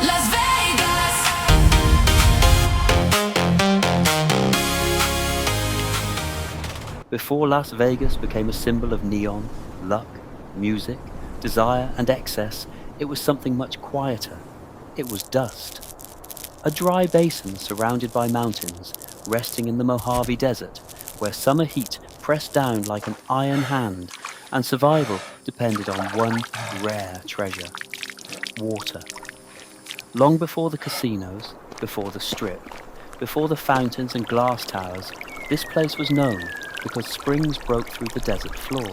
Las Vegas. Before Las Vegas became a symbol of neon, luck, music, desire, and excess, it was something much quieter. It was dust. A dry basin surrounded by mountains, resting in the Mojave Desert, where summer heat pressed down like an iron hand, and survival depended on one rare treasure: water. Long before the casinos, before the Strip, before the fountains and glass towers, this place was known because springs broke through the desert floor.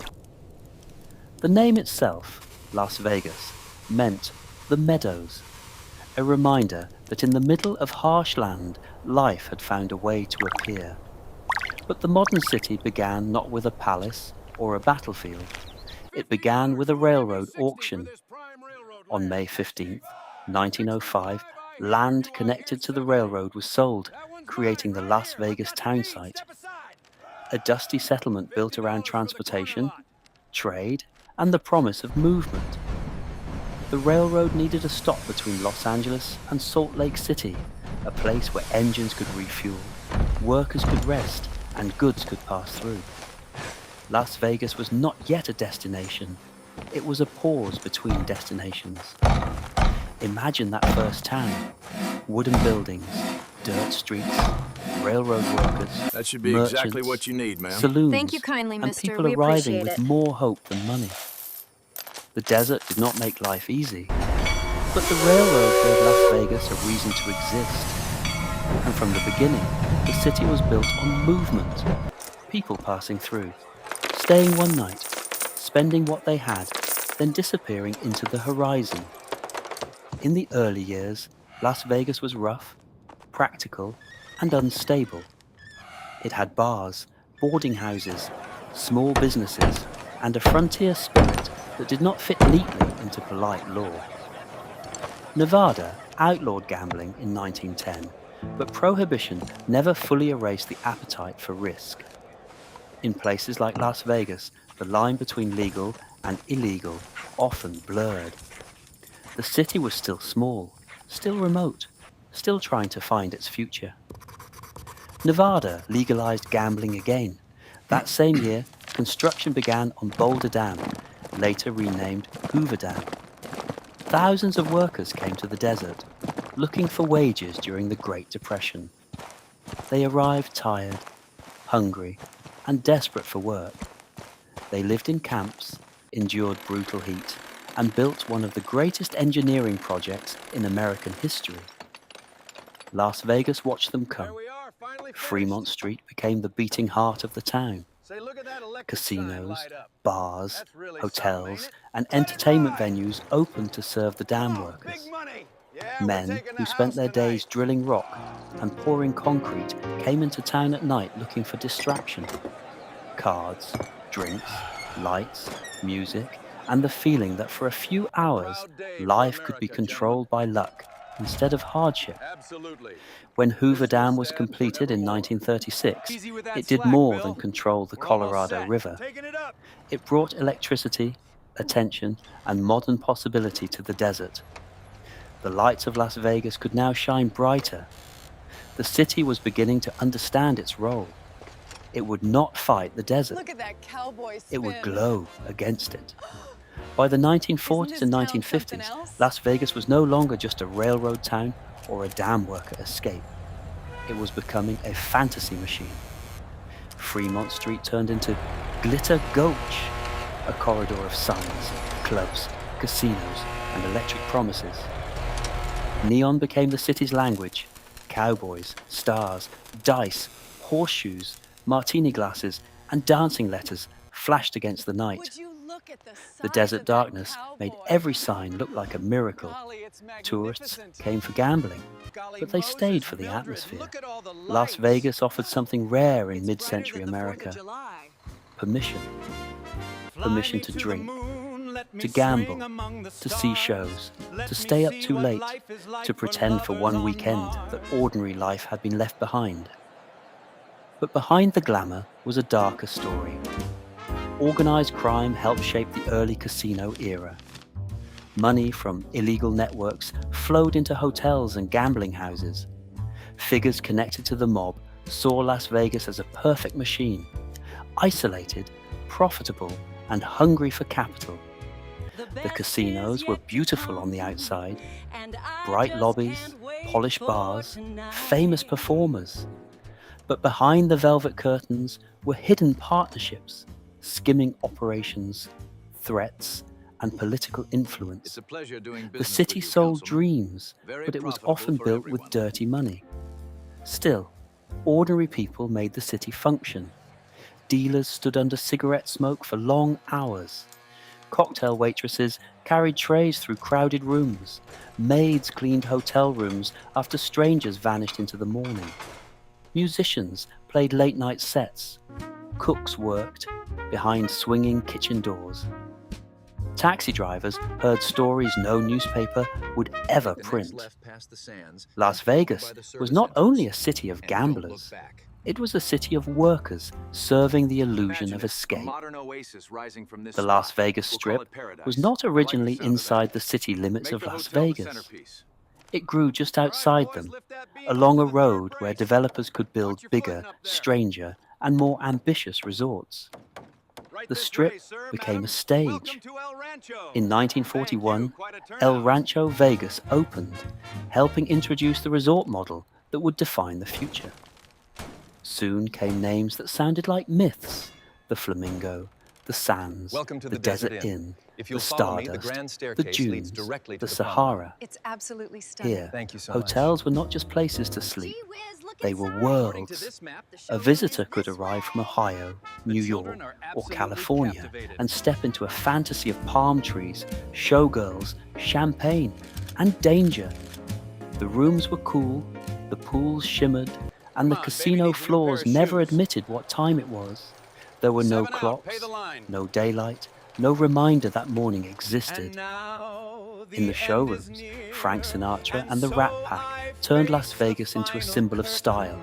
The name itself, Las Vegas, meant the meadows, a reminder that in the middle of harsh land, life had found a way to appear. But the modern city began not with a palace or a battlefield. It began with a railroad auction. On May 15, 1905, land connected to the railroad was sold, creating the Las Vegas town site. A dusty settlement built around transportation, trade, and the promise of movement. The railroad needed a stop between Los Angeles and Salt Lake City, a place where engines could refuel, workers could rest, and goods could pass through. Las Vegas was not yet a destination. It was a pause between destinations. Imagine that first town. Wooden buildings, dirt streets, railroad workers, That should be merchants, exactly what you need, ma'am. saloons, Thank you kindly, and mister. people We arriving appreciate with it. more hope than money. The desert did not make life easy, but the railroad gave Las Vegas a reason to exist. And from the beginning, the city was built on movement, people passing through, staying one night, spending what they had, then disappearing into the horizon. In the early years, Las Vegas was rough, practical, and unstable. It had bars, boarding houses, small businesses, and a frontier spirit that did not fit neatly into polite law. Nevada outlawed gambling in 1910, but prohibition never fully erased the appetite for risk. In places like Las Vegas, the line between legal and illegal often blurred. The city was still small, still remote, still trying to find its future. Nevada legalized gambling again. That same year, construction began on Boulder Dam, later renamed Hoover Dam. Thousands of workers came to the desert, looking for wages during the Great Depression. They arrived tired, hungry, and desperate for work. They lived in camps, endured brutal heat, and built one of the greatest engineering projects in American history. Las Vegas watched them come. Fremont Street became the beating heart of the town. Casinos, bars, hotels, and entertainment venues opened to serve the dam workers. Men who spent their days drilling rock and pouring concrete came into town at night looking for distraction. Cards, drinks, lights, music, and the feeling that for a few hours life could be controlled by luck instead of hardship. When Hoover Dam was completed in 1936, it did more than control the Colorado River. It brought electricity, attention, and modern possibility to the desert. The lights of Las Vegas could now shine brighter. The city was beginning to understand its role. It would not fight the desert. Look at that cowboy spin. It would glow against it. By the 1940s and 1950s, Las Vegas was no longer just a railroad town or a dam worker escape. It was becoming a fantasy machine. Fremont Street turned into Glitter Gulch, a corridor of signs, clubs, casinos, and electric promises. Neon became the city's language. Cowboys, stars, dice, horseshoes, martini glasses, and dancing letters flashed against the night. Would you look at The desert darkness made every sign look like a miracle. Tourists came for gambling, but they stayed for the atmosphere. Las Vegas offered something rare in mid-century America: permission. Permission to drink, to gamble, to see shows, to stay up too late, to pretend for one weekend that ordinary life had been left behind. But behind the glamour was a darker story. Organized crime helped shape the early casino era. Money from illegal networks flowed into hotels and gambling houses. Figures connected to the mob saw Las Vegas as a perfect machine, isolated, profitable, and hungry for capital. The casinos were beautiful on the outside, bright lobbies, polished bars, famous performers. But behind the velvet curtains were hidden partnerships, skimming operations, threats, and political influence. It's a pleasure doing The business city with you, sold Councilman. dreams, Very but it was profitable often for built everyone. with dirty money. Still, ordinary people made the city function. Dealers stood under cigarette smoke for long hours. Cocktail waitresses carried trays through crowded rooms. Maids cleaned hotel rooms after strangers vanished into the morning. Musicians played late-night sets. Cooks worked behind swinging kitchen doors. Taxi drivers heard stories no newspaper would ever Take the next print. left past the sands, Las and follow Vegas by the was service not entrance. only a city of And don't look gamblers, back. it was a city of workers serving the illusion Imagine of it, a escape. modern oasis rising from this The Las spot. Vegas We'll call Strip it paradise. was not I like the originally sound of inside that. the city limits Make of the Las hotel the Vegas. centerpiece. It grew just All right, outside boys, them, lift that beam along a over to the third road where brace. developers could build Watch your footing bigger, up there. stranger, and more ambitious resorts. Right The this Strip way, sir, became madam. a stage. Welcome to El Rancho. In Thank you, 1941, quite a El turnout. Rancho Vegas opened, helping introduce the resort model that would define the future. Soon came names that sounded like myths: the Flamingo, the Sands, Welcome to the the Desert Desert Inn. Inn, If the you'll follow me, the Stardust, grand the staircase leads Dunes, directly to the the promenade. Sahara. It's absolutely stunning. Here, Thank you so much. hotels were not just places to sleep, Gee whiz, look they were inside. According to worlds. this map, the A showroom visitor is could this arrive way. from Ohio, The New children York, are or absolutely California captivated. and step into a fantasy of palm trees, showgirls, champagne, and danger. The rooms were cool, the pools shimmered, and the Come on, baby casino needs a new floors pair of never shoes. admitted what time it was. There were no 7 out, clocks, pay the line. no daylight, no reminder that morning And existed. now In the end showrooms, is near, Frank Sinatra and the so Rat I Pack turned Las face the Vegas into a final symbol of style.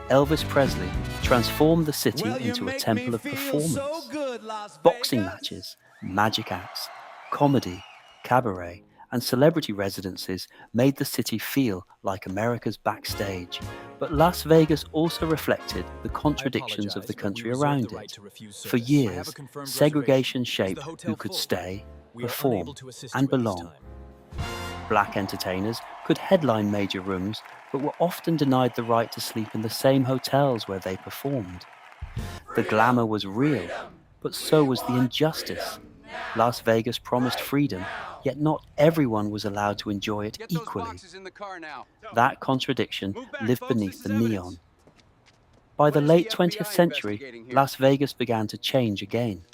curtain. Elvis Presley transformed the city Well, you into a make temple me of feel so performance. good, Las Boxing Vegas. matches, magic acts, comedy, cabaret, and celebrity residences made the city feel like America's backstage. But Las Vegas also reflected the contradictions of the country around it. For years, segregation shaped who could stay, perform, and belong. Black entertainers could headline major rooms, but were often denied the right to sleep in the same hotels where they performed. The glamour was real, but so was the injustice. Las Vegas promised freedom, yet not everyone was allowed to enjoy it Get those equally. boxes in the car now. That contradiction Move back, lived folks, beneath this the is neon. evidence. By What the is late the 20th FBI century, investigating here? Las Vegas began to change again.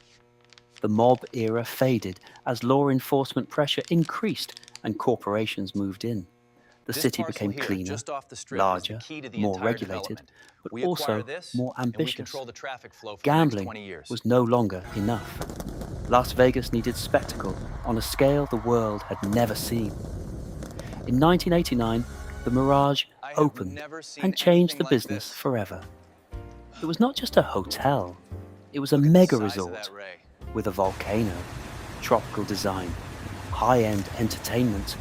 The mob era faded as law enforcement pressure increased and corporations moved in. The This city parcel became here, cleaner, just off the strip, larger, is the key to the more entire regulated, development. but We acquire also this, more and we ambitious. control the traffic flow for the next Gambling 20 years. was no longer enough. Las Vegas needed spectacle on a scale the world had never seen. In 1989, the Mirage I have opened never seen and changed anything the like business this. forever. It was not just a hotel, it was a Look at the mega size of resort that ray. with a volcano, tropical design, high-end entertainment,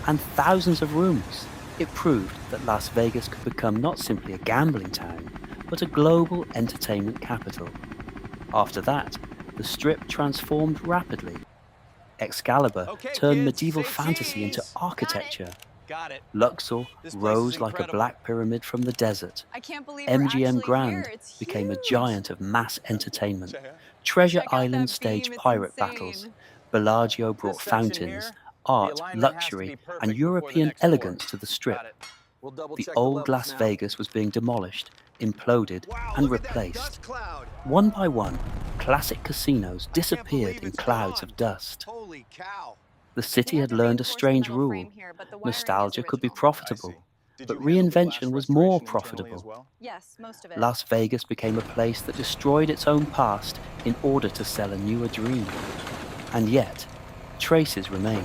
and thousands of rooms. It proved that Las Vegas could become not simply a gambling town, but a global entertainment capital. After that, the Strip transformed rapidly. Excalibur Okay, turned kids, medieval say fantasy into cheese. architecture. Got it. Luxor This place is rose like a incredible. black pyramid from the desert. I can't believe we're MGM actually Grand here. It's became a huge. giant of mass entertainment. Treasure Check out Island that staged beam, it's pirate insane. battles. Bellagio brought This section fountains, here, art, the alignment has to luxury, be perfect and before the European next pour. elegance to the Strip. Got it. We'll double The check old levels Las now. Vegas was being demolished, imploded, Wow, and look at that replaced. dust cloud. One by one, classic casinos I can't disappeared believe in it's clouds gone. of dust. Holy cow. The city We had have the learned a reinforced strange metal rule. frame here, but the wiring is Nostalgia could be original. I see. profitable, Did but you handle the glass reinvention was more restoration internally profitable. as well? Yes, most of it. Las Vegas became a place that destroyed its own past in order to sell a newer dream. And yet, traces remain.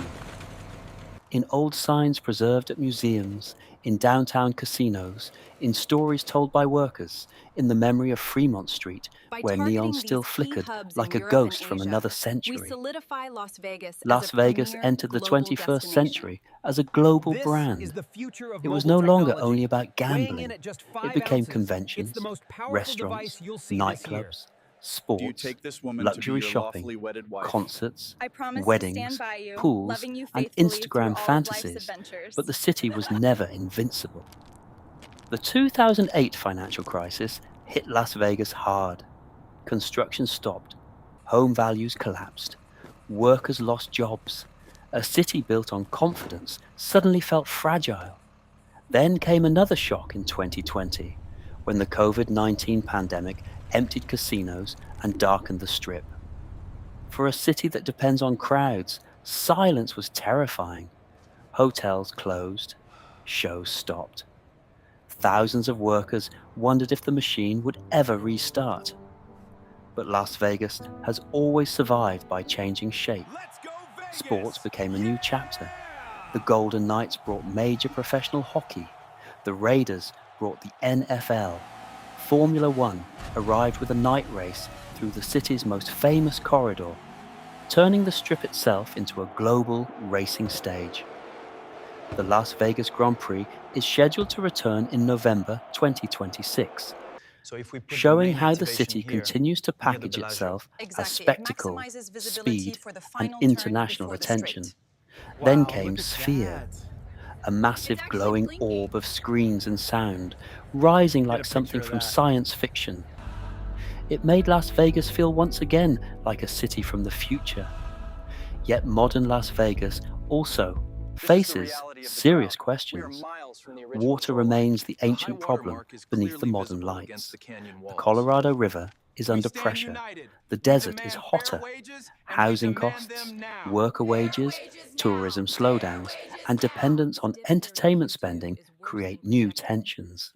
In old signs preserved at museums, in downtown casinos, in stories told by workers, in the memory of Fremont Street, By where neon targeting still these key flickered hubs in like a Europe and ghost from Asia, another we century. solidify Las Vegas as a Las Vegas premier entered the global 21st destination. century as a global This is brand. the future of It was mobile no longer technology. only about Weighing in gambling. at just It 5 became ounces, it's conventions, the most powerful restaurants, device you'll see this year. nightclubs, Do you sports, take this woman to be luxury your shopping, lawfully wedded wife? concerts, I promise to weddings, stand by you, pools, loving you and faithfully through Instagram all of life's fantasies, adventures. but the city was never invincible. The 2008 financial crisis hit Las Vegas hard. Construction stopped, home values collapsed, workers lost jobs. A city built on confidence suddenly felt fragile. Then came another shock in 2020, when the COVID-19 pandemic emptied casinos and darkened the Strip. For a city that depends on crowds, silence was terrifying. Hotels closed, shows stopped. Thousands of workers wondered if the machine would ever restart. But Las Vegas has always survived by changing shape. Let's go Vegas! Sports became a new chapter. The Golden Knights brought major professional hockey. The Raiders brought the NFL. Formula One arrived with a night race through the city's most famous corridor, turning the Strip itself into a global racing stage. The Las Vegas Grand Prix is scheduled to return in November 2026, So if we put showing main how the activation city here, continues to near the package Bellagio. itself as Exactly. It spectacle, maximizes visibility speed, for the and final turn international before the attention. straight. Then Wow, came look at Sphere, that. a massive It's actually glowing blinking. orb of screens and sound, rising Get a like picture something of from that. science fiction. It made Las Vegas feel once again like a city from the future. Yet modern Las Vegas also faces serious questions. Water remains the ancient problem beneath the modern lights. The Colorado River is under pressure. The desert is hotter. Housing costs, worker wages, tourism slowdowns, and dependence on entertainment spending create new tensions.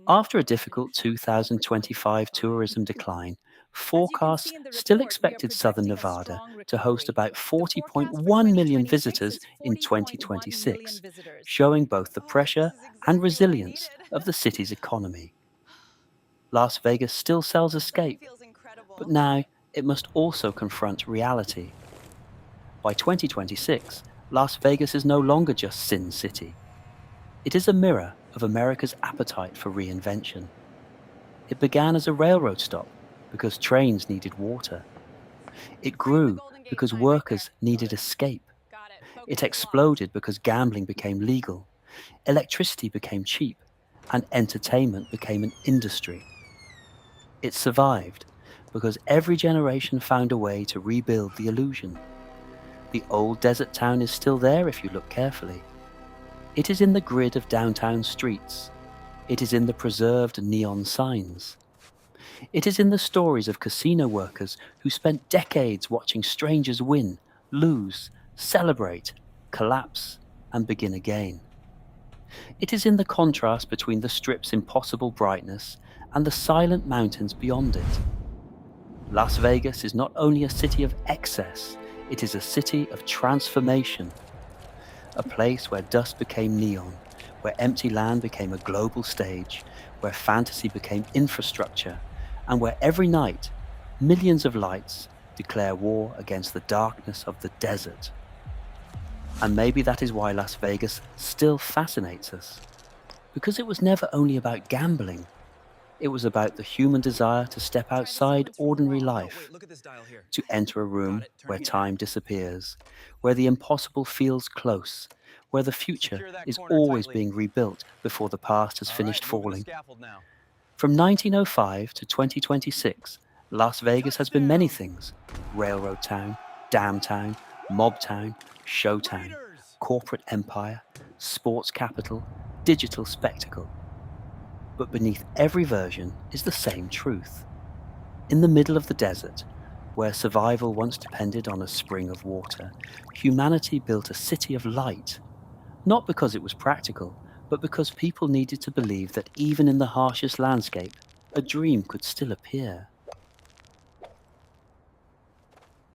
After a difficult 2025 tourism decline, forecasts still expected southern Nevada to host about 40.1 million visitors in 2026, showing both the pressure and resilience of the city's economy. Las Vegas still sells escape, but now it must also confront reality. By 2026, Las Vegas is no longer just Sin City. It is a mirror of America's appetite for reinvention. It began as a railroad stop because trains needed water. It grew because workers needed escape. It exploded because gambling became legal, electricity became cheap, and entertainment became an industry. It survived because every generation found a way to rebuild the illusion. The old desert town is still there if you look carefully. It is in the grid of downtown streets. It is in the preserved neon signs. It is in the stories of casino workers who spent decades watching strangers win, lose, celebrate, collapse, and begin again. It is in the contrast between the Strip's impossible brightness and the silent mountains beyond it. Las Vegas is not only a city of excess, it is a city of transformation. A place where dust became neon, where empty land became a global stage, where fantasy became infrastructure, and where every night, millions of lights declare war against the darkness of the desert. And maybe that is why Las Vegas still fascinates us. Because it was never only about gambling. It was about the human desire to step outside ordinary life, to enter a room where time disappears, where the impossible feels close, where the future is always being rebuilt before the past has finished falling. From 1905 to 2026, Las Vegas has been many things: railroad town, dam town, mob town, show town, corporate empire, sports capital, digital spectacle. But beneath every version is the same truth. In the middle of the desert, where survival once depended on a spring of water, humanity built a city of light, not because it was practical, but because people needed to believe that even in the harshest landscape, a dream could still appear.